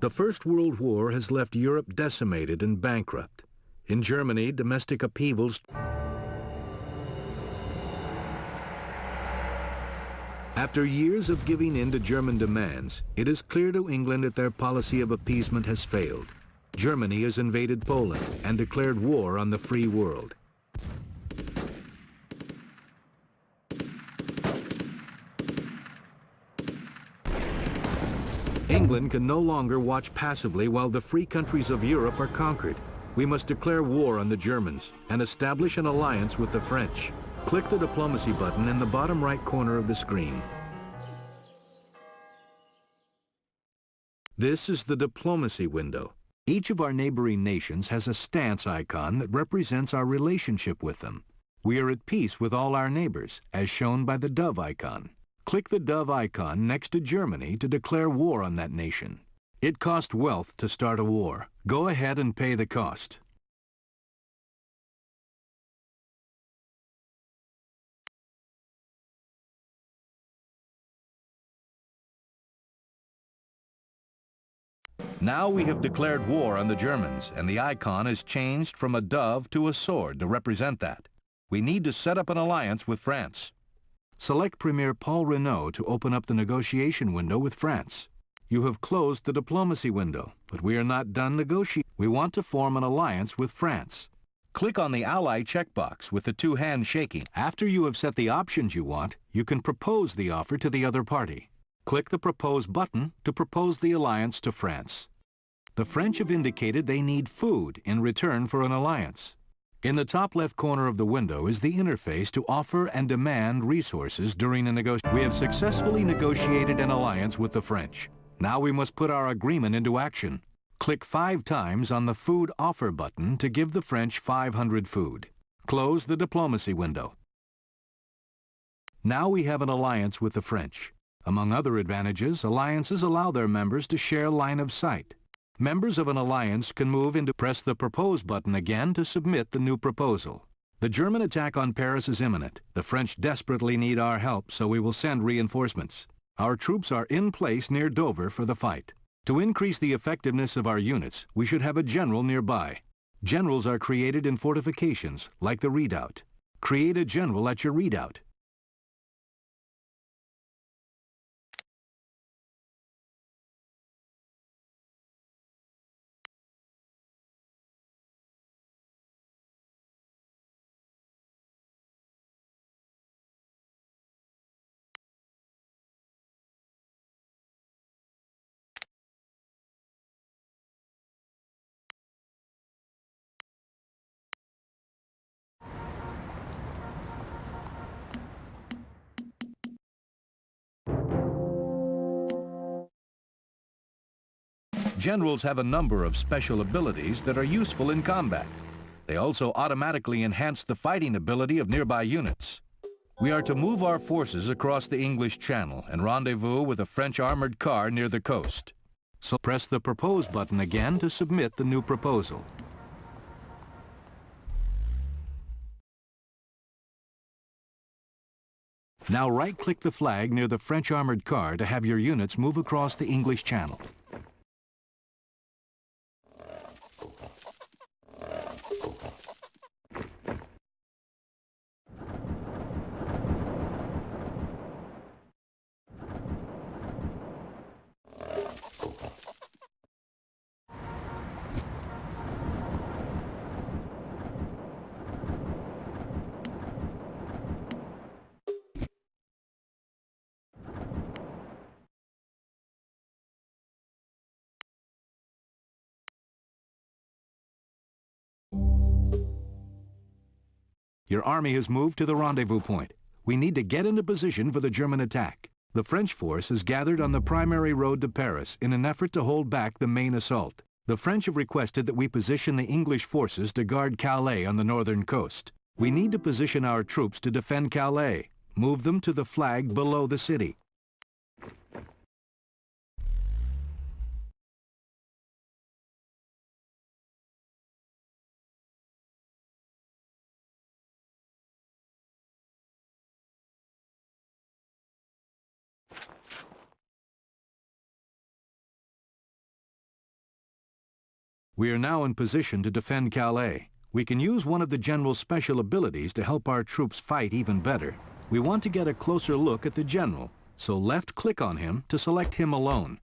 The First World War has left Europe decimated and bankrupt. In Germany, domestic upheavals. After years of giving in to German demands, it is clear to England that their policy of appeasement has failed. Germany has invaded Poland and declared war on the free world. England can no longer watch passively while the free countries of Europe are conquered. We must declare war on the Germans and establish an alliance with the French. Click the diplomacy button in the bottom right corner of the screen. This is the diplomacy window. Each of our neighboring nations has a stance icon that represents our relationship with them. We are at peace with all our neighbors, as shown by the dove icon. Click the dove icon next to Germany to declare war on that nation. It costs wealth to start a war. Go ahead and pay the cost. Now we have declared war on the Germans, and the icon is changed from a dove to a sword to represent that. We need to set up an alliance with France. Select Premier Paul Renault to open up the negotiation window with France. You have closed the diplomacy window, but we are not done negotiating. We want to form an alliance with France. Click on the Ally checkbox with the two hands shaking. After you have set the options you want, you can propose the offer to the other party. Click the Propose button to propose the alliance to France. The French have indicated they need food in return for an alliance. In the top left corner of the window is the interface to offer and demand resources during a negotiation. We have successfully negotiated an alliance with the French. Now we must put our agreement into action. Click 5 times on the Food Offer button to give the French 500 food. Close the diplomacy window. Now we have an alliance with the French. Among other advantages, alliances allow their members to share line of sight. Members of an alliance can move into press the Propose button again to submit the new proposal. The German attack on Paris is imminent. The French desperately need our help, so we will send reinforcements. Our troops are in place near Dover for the fight. To increase the effectiveness of our units, we should have a general nearby. Generals are created in fortifications, like the redoubt. Create a general at your redoubt. Generals have a number of special abilities that are useful in combat. They also automatically enhance the fighting ability of nearby units. We are to move our forces across the English Channel and rendezvous with a French armored car near the coast. So press the Propose button again to submit the new proposal. Now right-click the flag near the French armored car to have your units move across the English Channel. Your army has moved to the rendezvous point. We need to get into position for the German attack. The French force has gathered on the primary road to Paris in an effort to hold back the main assault. The French have requested that we position the English forces to guard Calais on the northern coast. We need to position our troops to defend Calais. Move them to the flag below the city. We are now in position to defend Calais. We can use one of the general's special abilities to help our troops fight even better. We want to get a closer look at the general, so left-click on him to select him alone.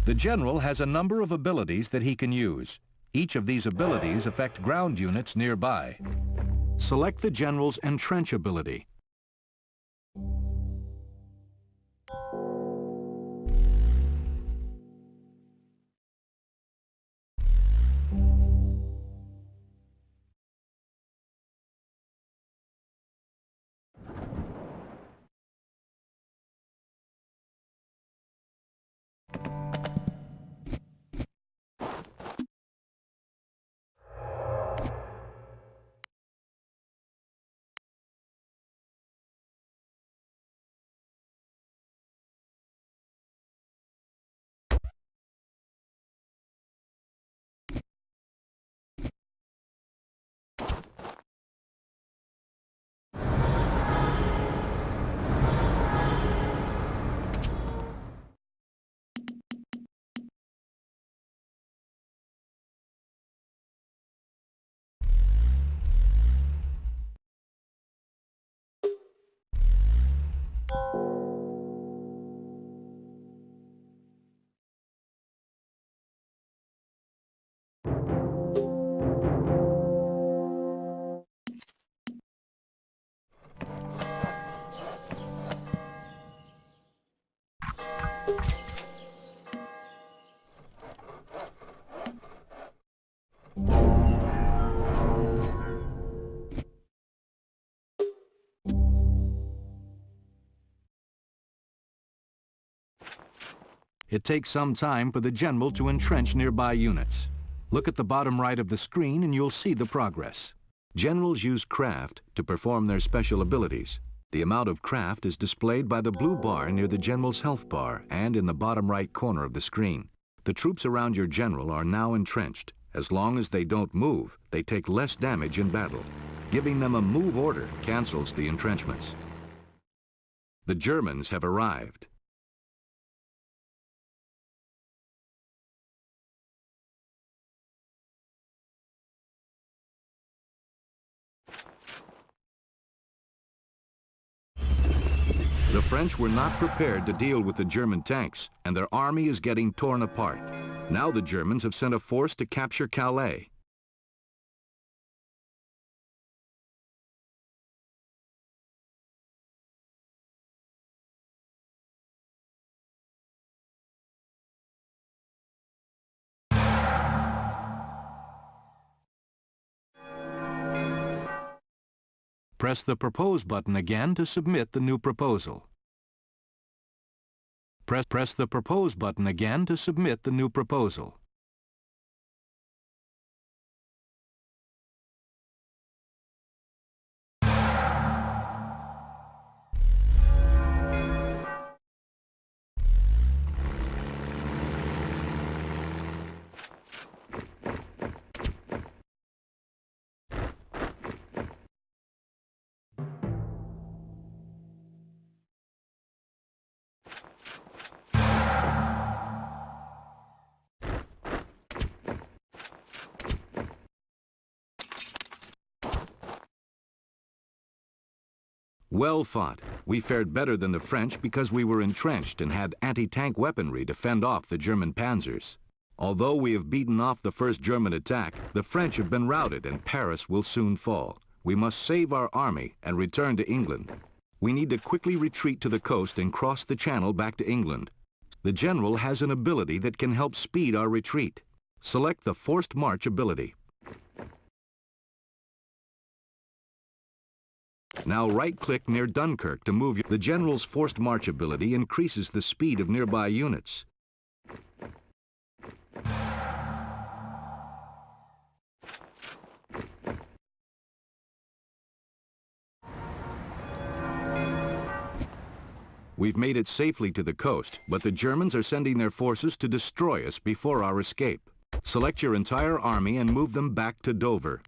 The general has a number of abilities that he can use. Each of these abilities affect ground units nearby. Select the general's entrench ability. It takes some time for the general to entrench nearby units. Look at the bottom right of the screen and you'll see the progress. Generals use craft to perform their special abilities. The amount of craft is displayed by the blue bar near the general's health bar and in the bottom right corner of the screen. The troops around your general are now entrenched. As long as they don't move, they take less damage in battle. Giving them a move order cancels the entrenchments. The Germans have arrived. The French were not prepared to deal with the German tanks, and their army is getting torn apart. Now the Germans have sent a force to capture Calais. Press the Propose button again to submit the new proposal. Press the Propose button again to submit the new proposal. Well fought. We fared better than the French because we were entrenched and had anti-tank weaponry to fend off the German panzers. Although we have beaten off the first German attack, the French have been routed and Paris will soon fall. We must save our army and return to England. We need to quickly retreat to the coast and cross the channel back to England. The general has an ability that can help speed our retreat. Select the Forced March ability. Now right-click near Dunkirk to move the general's Forced March ability increases the speed of nearby units. We've made it safely to the coast, but the Germans are sending their forces to destroy us before our escape. Select your entire army and move them back to Dover.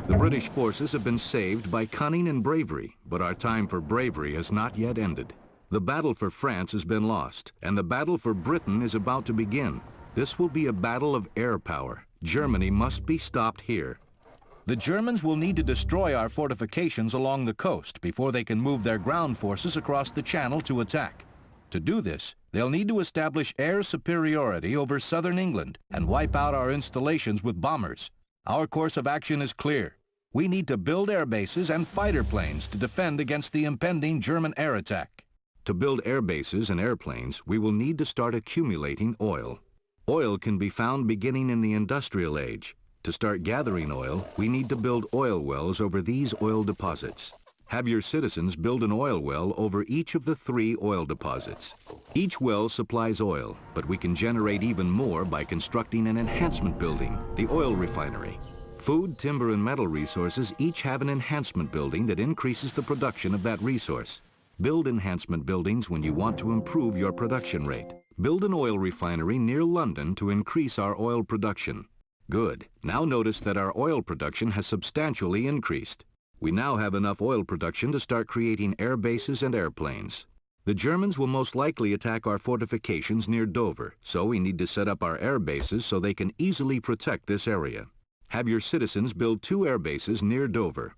The British forces have been saved by cunning and bravery, but our time for bravery has not yet ended. The battle for France has been lost, and the battle for Britain is about to begin. This will be a battle of air power. Germany must be stopped here. The Germans will need to destroy our fortifications along the coast before they can move their ground forces across the channel to attack. To do this, they'll need to establish air superiority over southern England and wipe out our installations with bombers. Our course of action is clear. We need to build air bases and fighter planes to defend against the impending German air attack. To build air bases and airplanes, we will need to start accumulating oil. Oil can be found beginning in the industrial age. To start gathering oil, we need to build oil wells over these oil deposits. Have your citizens build an oil well over each of the 3 oil deposits. Each well supplies oil, but we can generate even more by constructing an enhancement building, the oil refinery. Food, timber, and metal resources each have an enhancement building that increases the production of that resource. Build enhancement buildings when you want to improve your production rate. Build an oil refinery near London to increase our oil production. Good. Now notice that our oil production has substantially increased. We now have enough oil production to start creating air bases and airplanes. The Germans will most likely attack our fortifications near Dover, so we need to set up our air bases so they can easily protect this area. Have your citizens build 2 air bases near Dover.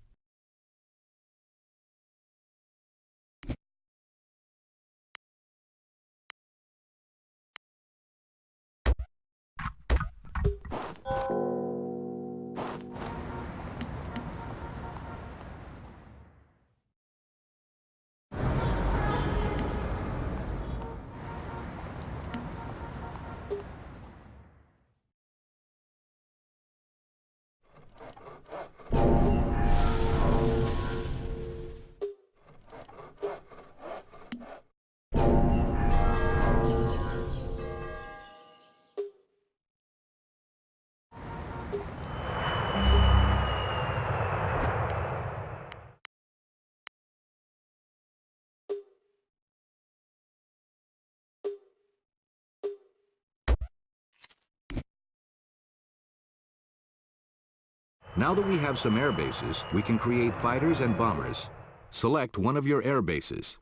Now that we have some air bases, we can create fighters and bombers. Select one of your air bases.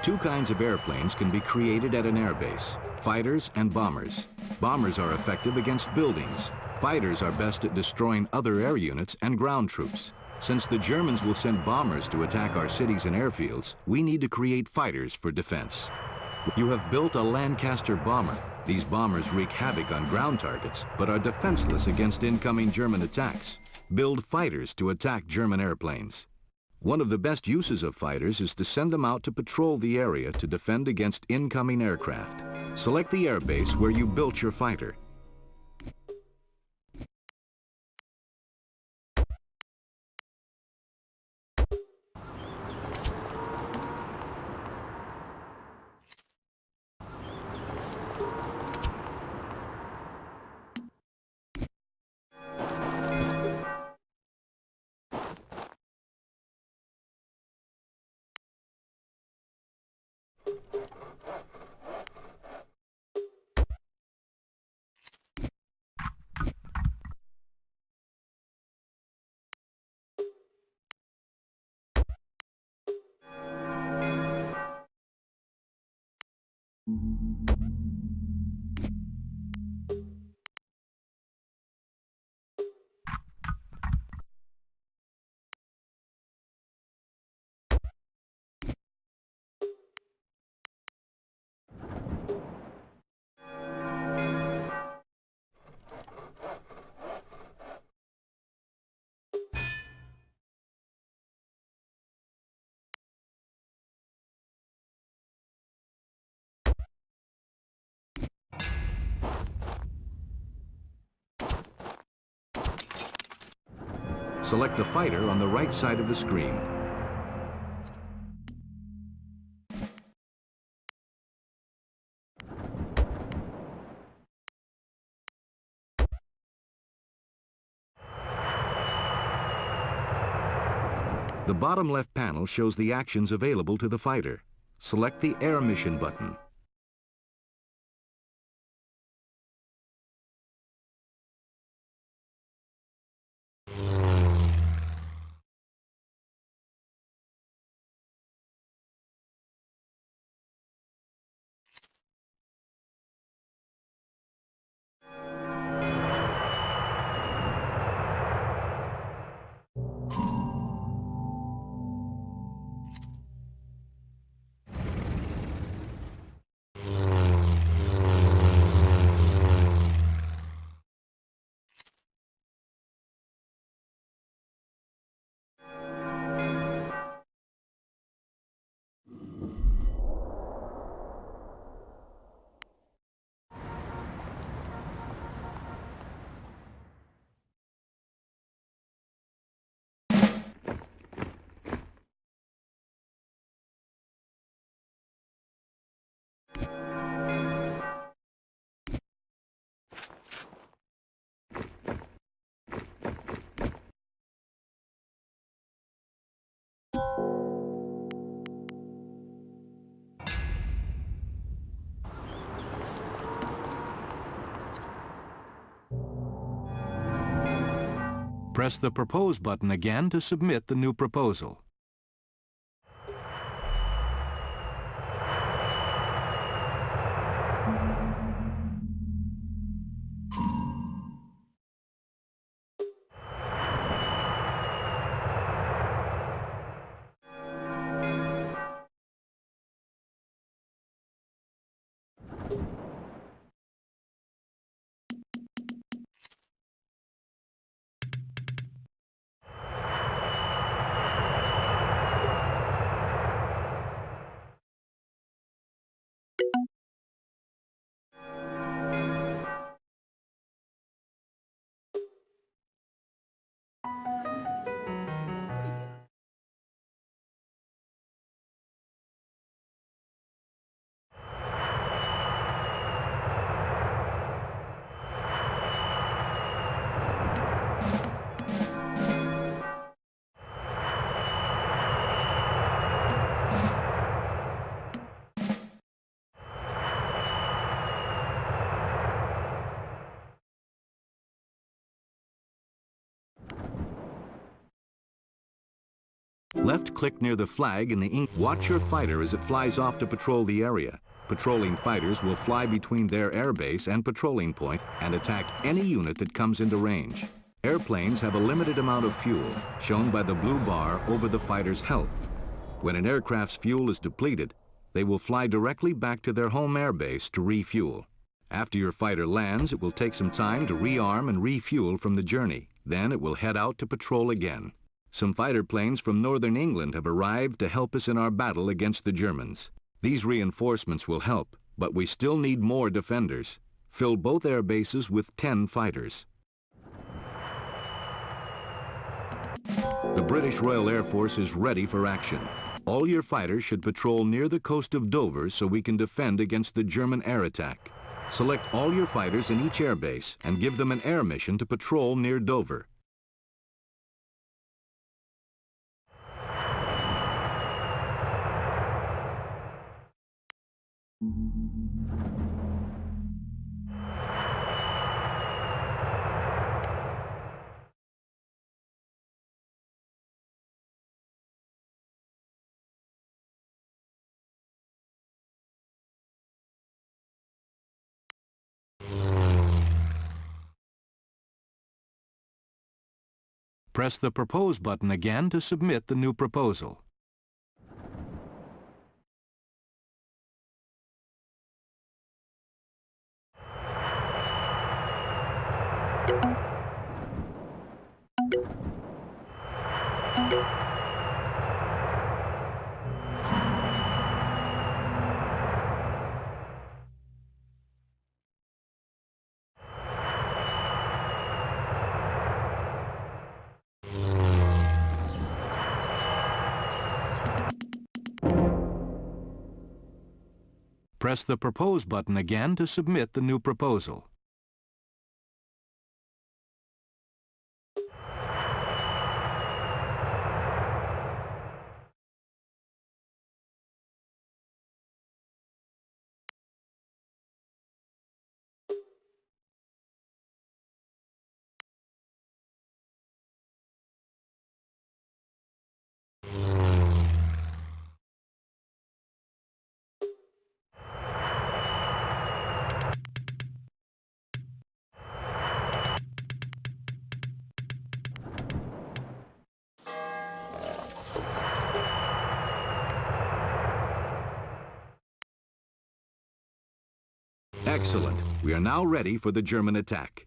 Two kinds of airplanes can be created at an airbase: fighters and bombers. Bombers are effective against buildings. Fighters are best at destroying other air units and ground troops. Since the Germans will send bombers to attack our cities and airfields, we need to create fighters for defense. You have built a Lancaster bomber. These bombers wreak havoc on ground targets, but are defenseless against incoming German attacks. Build fighters to attack German airplanes. One of the best uses of fighters is to send them out to patrol the area to defend against incoming aircraft. Select the airbase where you built your fighter. Select the fighter on the right side of the screen. The bottom left panel shows the actions available to the fighter. Select the Air Mission button. Press the Propose button again to submit the new proposal. Left-click near the flag in the ink. Watch your fighter as it flies off to patrol the area. Patrolling fighters will fly between their airbase and patrolling point and attack any unit that comes into range. Airplanes have a limited amount of fuel, shown by the blue bar over the fighter's health. When an aircraft's fuel is depleted, they will fly directly back to their home airbase to refuel. After your fighter lands, it will take some time to rearm and refuel from the journey. Then it will head out to patrol again. Some fighter planes from northern England have arrived to help us in our battle against the Germans. These reinforcements will help, but we still need more defenders. Fill both air bases with 10 fighters. The British Royal Air Force is ready for action. All your fighters should patrol near the coast of Dover so we can defend against the German air attack. Select all your fighters in each air base and give them an air mission to patrol near Dover. Press the Propose button again to submit the new proposal. Press the Propose button again to submit the new proposal. Excellent. We are now ready for the German attack.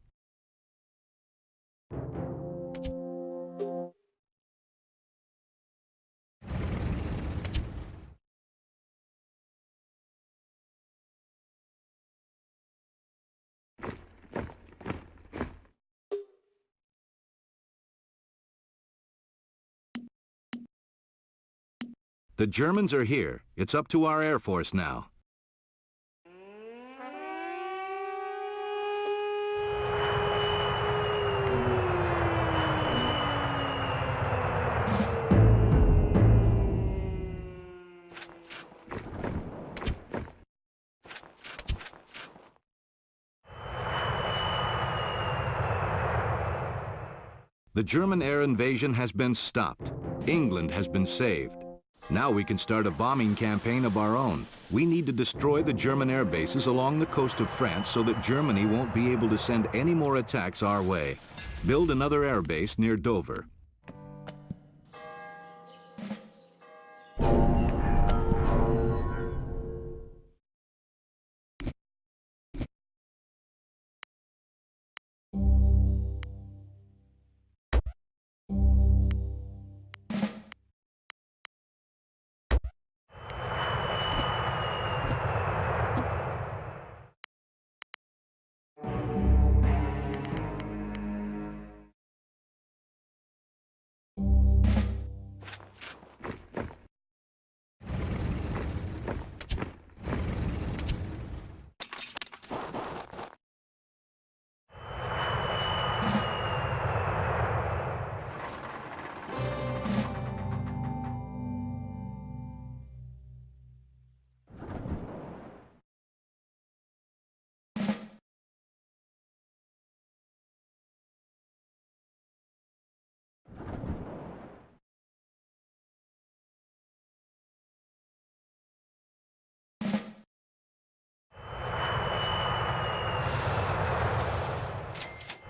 The Germans are here. It's up to our Air Force now. The German air invasion has been stopped. England has been saved. Now we can start a bombing campaign of our own. We need to destroy the German air bases along the coast of France so that Germany won't be able to send any more attacks our way. Build another air base near Dover.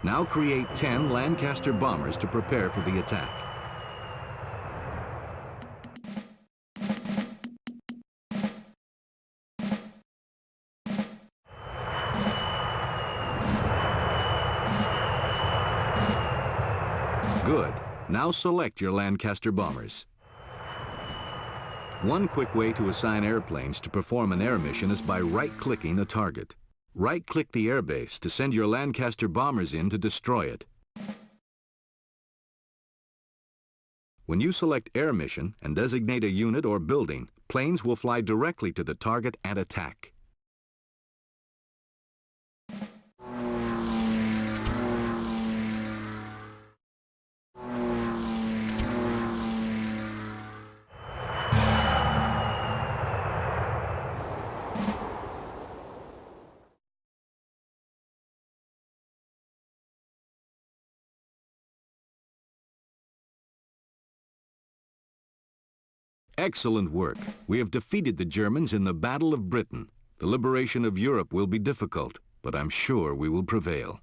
Now create 10 Lancaster bombers to prepare for the attack. Good. Now select your Lancaster bombers. One quick way to assign airplanes to perform an air mission is by right-clicking a target. Right-click the airbase to send your Lancaster bombers in to destroy it. When you select Air Mission and designate a unit or building, planes will fly directly to the target and attack. Excellent work. We have defeated the Germans in the Battle of Britain. The liberation of Europe will be difficult, but I'm sure we will prevail.